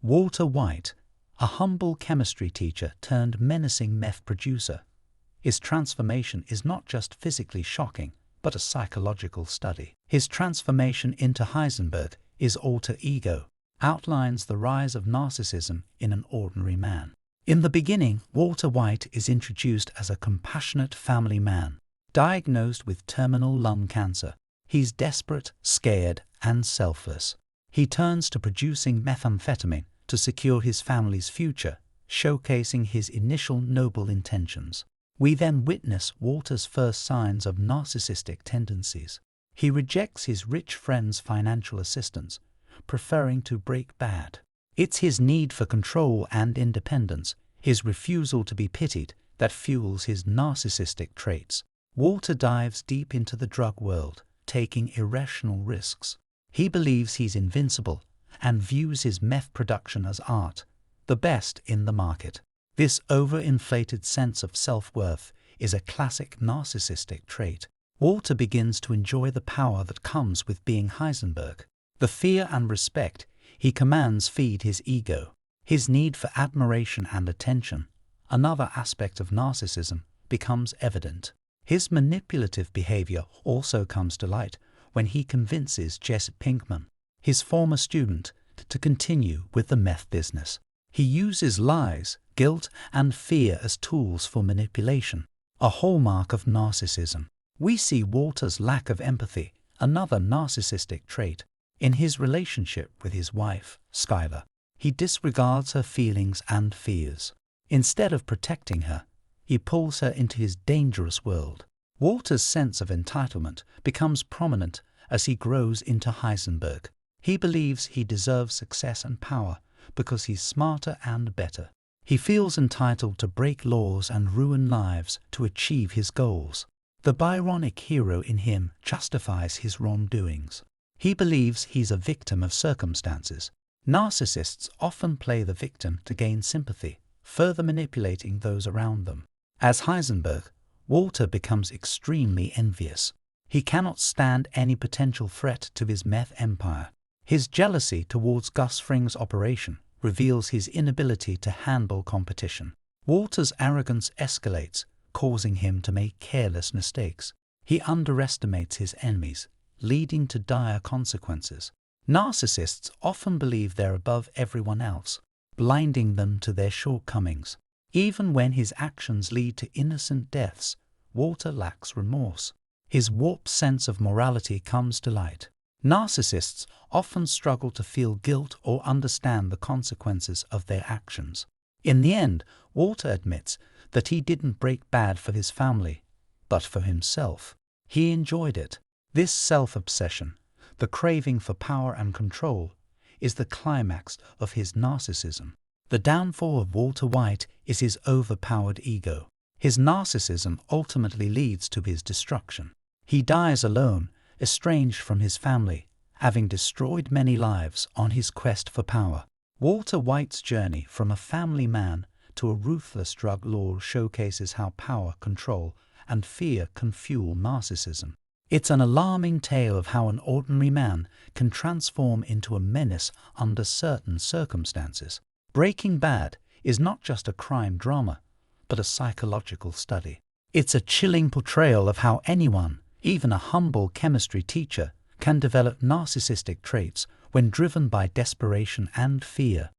Walter White, a humble chemistry teacher turned menacing meth producer. His transformation is not just physically shocking, but a psychological study. His transformation into Heisenberg, his alter ego, outlines the rise of narcissism in an ordinary man. In the beginning, Walter White is introduced as a compassionate family man, diagnosed with terminal lung cancer. He's desperate, scared, and selfless. He turns to producing methamphetamine to secure his family's future, showcasing his initial noble intentions. We then witness Walter's first signs of narcissistic tendencies. He rejects his rich friend's financial assistance, preferring to break bad. It's his need for control and independence, his refusal to be pitied, that fuels his narcissistic traits. Walter dives deep into the drug world, taking irrational risks. He believes he's invincible and views his meth production as art, the best in the market. This overinflated sense of self-worth is a classic narcissistic trait. Walter begins to enjoy the power that comes with being Heisenberg. The fear and respect he commands feed his ego. His need for admiration and attention, another aspect of narcissism, becomes evident. His manipulative behavior also comes to light when he convinces Jesse Pinkman, his former student, to continue with the meth business. He uses lies, guilt, and fear as tools for manipulation, a hallmark of narcissism. We see Walter's lack of empathy, another narcissistic trait. In his relationship with his wife, Skylar, he disregards her feelings and fears. Instead of protecting her, he pulls her into his dangerous world. Walter's sense of entitlement becomes prominent as he grows into Heisenberg. He believes he deserves success and power because he's smarter and better. He feels entitled to break laws and ruin lives to achieve his goals. The Byronic hero in him justifies his wrongdoings. He believes he's a victim of circumstances. Narcissists often play the victim to gain sympathy, further manipulating those around them. As Heisenberg, Walter becomes extremely envious. He cannot stand any potential threat to his meth empire. His jealousy towards Gus Fring's operation reveals his inability to handle competition. Walter's arrogance escalates, causing him to make careless mistakes. He underestimates his enemies, leading to dire consequences. Narcissists often believe they're above everyone else, blinding them to their shortcomings. Even when his actions lead to innocent deaths, Walter lacks remorse. His warped sense of morality comes to light. Narcissists often struggle to feel guilt or understand the consequences of their actions. In the end, Walter admits that he didn't break bad for his family, but for himself. He enjoyed it. This self-obsession, the craving for power and control, is the climax of his narcissism. The downfall of Walter White is his overpowered ego. His narcissism ultimately leads to his destruction. He dies alone, estranged from his family, having destroyed many lives on his quest for power. Walter White's journey from a family man to a ruthless drug lord showcases how power, control, and fear can fuel narcissism. It's an alarming tale of how an ordinary man can transform into a menace under certain circumstances. Breaking Bad is not just a crime drama, but a psychological study. It's a chilling portrayal of how anyone, even a humble chemistry teacher, can develop narcissistic traits when driven by desperation and fear.